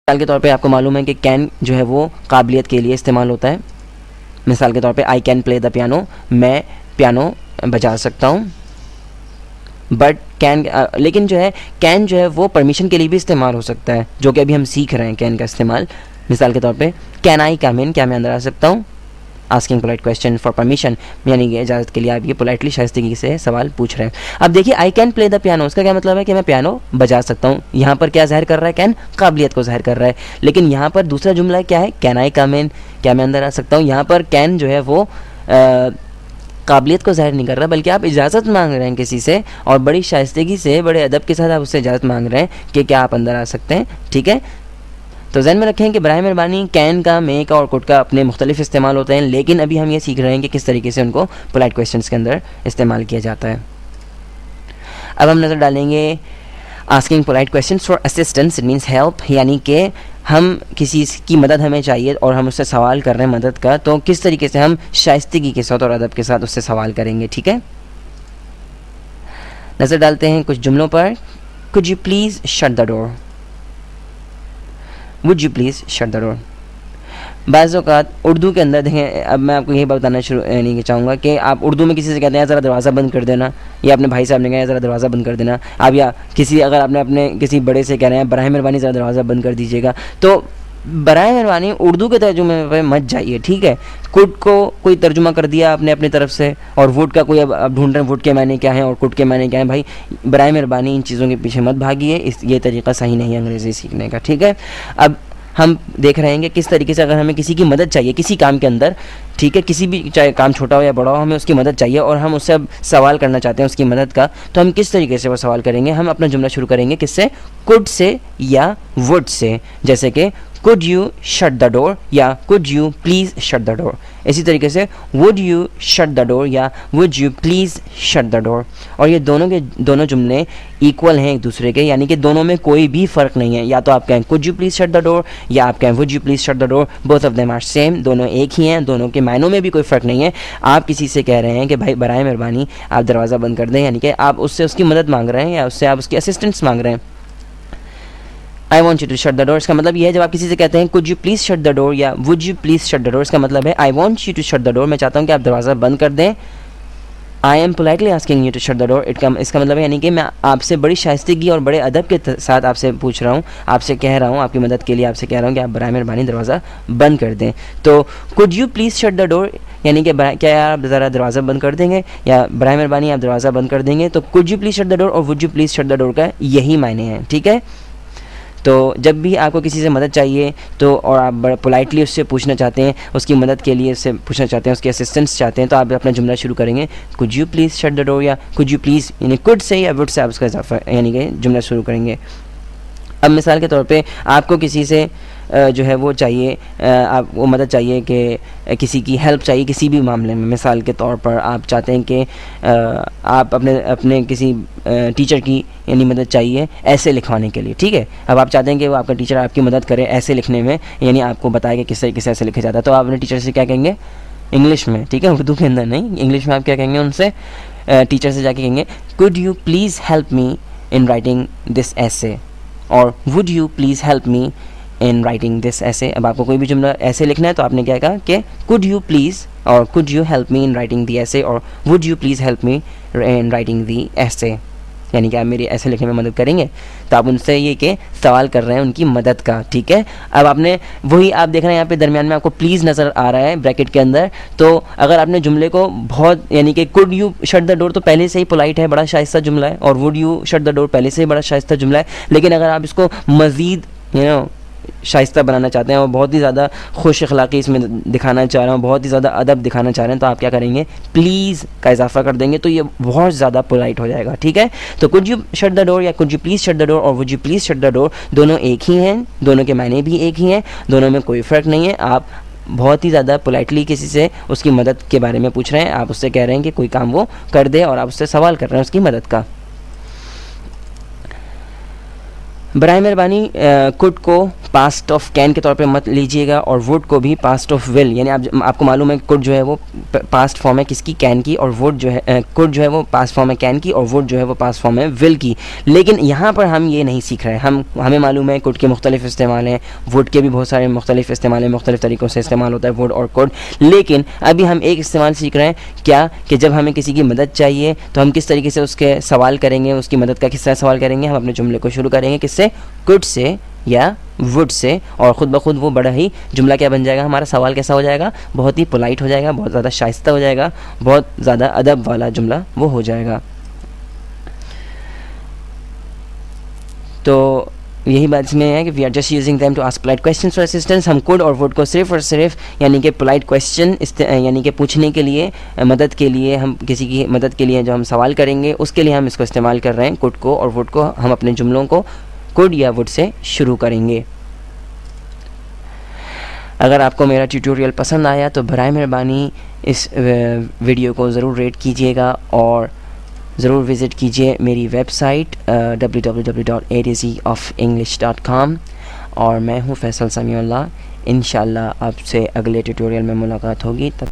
مثال کے طور پہ آپ کو معلوم ہے کہ کین جو ہے وہ قابلیت کے لیے استعمال ہوتا ہے. مثال کے طور پہ I can play the piano, میں پیانو بجا سکتا ہوں. بٹ کین, لیکن جو ہے کین جو ہے وہ پرمیشن کے لیے بھی استعمال ہو سکتا ہے, جو کہ ابھی ہم سیکھ رہے ہیں کین کا استعمال. مثال کے طور پہ کین آئی کم ان, کیا میں اندر آ سکتا ہوں؟ Asking polite question for permission, یعنی کہ اجازت کے لیے آپ یہ پولائٹلی شائستگی سے سوال پوچھ رہے ہیں. اب دیکھیے I can play the piano, اس کا کیا مطلب ہے کہ میں پیانو بجا سکتا ہوں. یہاں پر کیا ظاہر کر رہا ہے؟ کین قابلیت کو ظاہر کر رہا ہے. لیکن یہاں پر دوسرا جملہ کیا ہے؟ کین آئی کم ان, کیا میں اندر آ سکتا ہوں. یہاں پر کین جو ہے وہ قابلیت کو ظاہر نہیں کر رہا, بلکہ آپ اجازت مانگ رہے ہیں کسی سے, اور بڑی شائستگی سے, بڑے ادب کے ساتھ آپ اس سے اجازت مانگ رہے ہیں کہ کیا آپ اندر آ سکتے ہیں. ٹھیک ہے, تو ذہن میں رکھیں کہ براہ مہربانی کین کا, مے کا اور کوڈ کا اپنے مختلف استعمال ہوتے ہیں, لیکن ابھی ہم یہ سیکھ رہے ہیں کہ کس طریقے سے ان کو پولائٹ کویسچنس کے اندر استعمال کیا جاتا ہے. اب ہم نظر ڈالیں گے asking polite questions for assistance, it means help, یعنی کہ ہم کسی کی مدد ہمیں چاہیے اور ہم اس سے سوال کر رہے ہیں مدد کا, تو کس طریقے سے ہم شائستگی کے ساتھ اور ادب کے ساتھ اس سے سوال کریں گے. ٹھیک ہے, نظر ڈالتے ہیں کچھ جملوں پر. could you please shut the door, would you please shut the door. بعض اوقات اردو کے اندر دیکھیں, اب میں آپ کو یہی بتانا نہیں چاہوں گا کہ آپ اردو میں کسی سے کہتے ہیں ذرا دروازہ بند کر دینا, یا اپنے بھائی صاحب نے کہا ذرا دروازہ بند کر دینا, آپ یا کسی, اگر آپ نے اپنے کسی بڑے سے کہہ رہے ہیں براہ مہربانی ذرا دروازہ بند کر دیجیے گا, تو براہ مہربانی اردو کے ترجمے پہ مت جائیے. ٹھیک ہے, کڈ کو کوئی ترجمہ کر دیا آپ نے اپنی طرف سے, اور وڈ کا کوئی, اب ڈھونڈ رہے ہیں وڈ کے معنی کیا ہیں اور کڈ کے معنی کیا ہیں. بھائی براہ مہربانی ان چیزوں کے پیچھے مت بھاگیے, یہ طریقہ صحیح نہیں ہے انگریزی سیکھنے کا. ٹھیک ہے, اب ہم دیکھ رہے ہیں کہ کس طریقے سے اگر ہمیں کسی کی مدد چاہیے کسی کام کے اندر, ٹھیک ہے, کسی بھی, چاہے کام چھوٹا ہو یا بڑا ہو, ہمیں اس کی مدد چاہیے اور ہم اس سے اب سوال کرنا چاہتے ہیں اس کی مدد کا, تو ہم کس طریقے سے وہ سوال کریں گے؟ ہم اپنا جملہ شروع کریں گے کس سے؟ کڈ سے یا وڈ سے. جیسے کہ could you shut the door یا could you please shut the door. اسی طریقے سے would you shut the door یا would you please shut the door. اور یہ دونوں جملے ایکول ہیں ایک دوسرے کے, یعنی کہ دونوں میں کوئی بھی فرق نہیں ہے. یا تو آپ کہیں could you please shut the door یا آپ کہیں would you please shut the door, both of them are same, دونوں ایک ہی ہیں, دونوں کے معنوں میں بھی کوئی فرق نہیں ہے. آپ کسی سے کہہ رہے ہیں کہ بھائی برائے مہربانی آپ دروازہ بند کر دیں, یعنی کہ آپ اس سے اس کی مدد مانگ رہے ہیں یا اس سے آپ اس کی اسسٹنس مانگ رہے ہیں. I want you to shut the door, اس کا مطلب یہ ہے جب آپ کسی سے کہتے ہیں could you please shut the door یا would you please shut the door, اس کا مطلب ہے I want you to shut the door, میں چاہتا ہوں کہ آپ دروازہ بند کر دیں. I am politely asking you to shut the door, اس کا مطلب ہے یعنی کہ میں آپ سے بڑی شائستگی اور بڑے ادب کے ساتھ آپ سے پوچھ رہا ہوں, آپ سے کہہ رہا ہوں, آپ کی مدد کے لیے آپ سے کہہ رہا ہوں کہ آپ برائے مہربانی دروازہ بند کر دیں. تو could you please shut the door یعنی کہ کیا آپ ذرا دروازہ بند کر دیں گے, یا برائے مہربانی آپ دروازہ بند کر دیں گے. تو could you please shut the door اور would you please shut the door کا یہی معنی ہیں. ٹھیک ہے, تو جب بھی آپ کو کسی سے مدد چاہیے تو, اور آپ بڑا پولائٹلی اس سے پوچھنا چاہتے ہیں, اس کی مدد کے لیے اس سے پوچھنا چاہتے ہیں, اس کی اسسٹنس چاہتے ہیں, تو آپ اپنا جملہ شروع کریں گے could you please shut the door یا could you please, یعنی could سے یا would سے آپ اس کا اضافہ یعنی کہ جملہ شروع کریں گے. اب مثال کے طور پہ آپ کو کسی سے جو ہے وہ چاہیے, آپ وہ مدد چاہیے کہ کسی کی ہیلپ چاہیے کسی بھی معاملے میں. مثال کے طور پر آپ چاہتے ہیں کہ آپ اپنے کسی ٹیچر کی یعنی مدد چاہیے ایسے لکھوانے کے لیے. ٹھیک ہے, اب آپ چاہتے ہیں کہ وہ آپ کا ٹیچر آپ کی مدد کرے ایسے لکھنے میں, یعنی آپ کو بتائے کہ کس طریقے سے ایسے لکھا جاتا ہے. تو آپ اپنے ٹیچر سے کیا کہیں گے انگلش میں, ٹھیک ہے, اردو کے اندر نہیں, انگلش میں آپ کیا کہیں گے ان سے, ٹیچر سے جا کے کہیں گے could you please help me in writing this essay اور would you please help me in writing this essay. اب آپ کو کوئی بھی جملہ ایسے لکھنا ہے تو آپ نے کیا کہا کہ could you please اور could you help me in writing the essay اور would you please help me in writing the essay, یعنی کہ آپ میری ایسے لکھنے میں مدد کریں گے. تو آپ ان سے یہ کہ سوال کر رہے ہیں ان کی مدد کا. ٹھیک ہے, اب آپ نے وہی آپ دیکھ رہے ہیں یہاں پہ درمیان میں آپ کو پلیز نظر آ رہا ہے بریکٹ کے اندر. تو اگر آپ نے جملے کو بہت, یعنی کہ could you shut the door تو پہلے سے ہی پولائٹ ہے, بڑا شائستہ جملہ ہے, اور would you shut the door پہلے سے ہی بڑا شائستہ جملہ ہے. لیکن اگر آپ اس کو مزید شائستہ بنانا چاہتے ہیں اور بہت ہی زیادہ خوش اخلاقی اس میں دکھانا چاہ رہے ہیں, بہت ہی زیادہ ادب دکھانا چاہ رہے ہیں, تو آپ کیا کریں گے پلیز کا اضافہ کر دیں گے, تو یہ بہت زیادہ پولائٹ ہو جائے گا. ٹھیک ہے, تو could you shut the door یا could you please shut the door اور would you please shut the door دونوں ایک ہی ہیں, دونوں کے معنی بھی ایک ہی ہیں, دونوں میں کوئی فرق نہیں ہے. آپ بہت ہی زیادہ پولائٹلی کسی سے اس کی مدد کے بارے میں پوچھ رہے ہیں, آپ اس سے کہہ رہے ہیں کہ کوئی کام وہ کر دے اور آپ اس سے سوال کر رہے ہیں اس کی مدد کا. برائے مہربانی could کو پاسٹ آف کین کے طور پہ مت لیجیے گا, اور وڈ کو بھی پاسٹ آف ول, یعنی آپ کو معلوم ہے کڈ جو ہے وہ پاسٹ فارم ہے کس کی, کین کی, اور وڈ جو ہے کڈ جو ہے وہ پاسٹ فارم ہے کین کی, اور وڈ جو ہے وہ پاسٹ فارم ہے ول کی. لیکن یہاں پر ہم یہ نہیں سیکھ رہے, ہمیں معلوم ہے کڈ کے مختلف استعمال ہیں, وڈ کے بھی بہت سارے مختلف استعمال ہیں, مختلف طریقوں سے استعمال ہوتا ہے وڈ اور کڈ. لیکن ابھی ہم ایک استعمال سیکھ رہے ہیں کیا, کہ جب ہمیں کسی کی مدد چاہیے تو ہم کس طریقے سے اس کے سوال کریں گے, اس کی مدد کا کس طرح سوال کریں گے. ہم اپنے جملے کو شروع کریں گے کس سے, کڈ سے یا وڈ سے, اور خود بخود وہ بڑا ہی جملہ کیا بن جائے گا, ہمارا سوال کیسا ہو جائے گا, بہت ہی پولائٹ ہو جائے گا, بہت زیادہ شائستہ ہو جائے گا, بہت زیادہ ادب والا جملہ وہ ہو جائے گا. تو یہی بات اس میں ہے کہ we are just using them to ask polite questions for assistance. ہم کوڈ اور وڈ کو صرف اور صرف یعنی کہ پولائٹ کویسچن یعنی کہ پوچھنے کے لیے, مدد کے لیے, ہم کسی کی مدد کے لیے جو ہم سوال کریں گے اس کے لیے ہم اس کو استعمال کر رہے ہیں. کوڈ کو اور وڈ کو ہم اپنے جملوں کو کوڈ یا وڈ سے شروع کریں گے. اگر آپ کو میرا ٹیوٹوریل پسند آیا تو برائے مہربانی اس ویڈیو کو ضرور ریٹ کیجیے گا, اور ضرور وزٹ کیجیے میری ویب سائٹ www.a2zoffenglish.com. اور میں ہوں فیصل سمیع اللہ. انشاءاللہ آپ سے اگلے ٹیوٹوریل میں ملاقات ہوگی. تب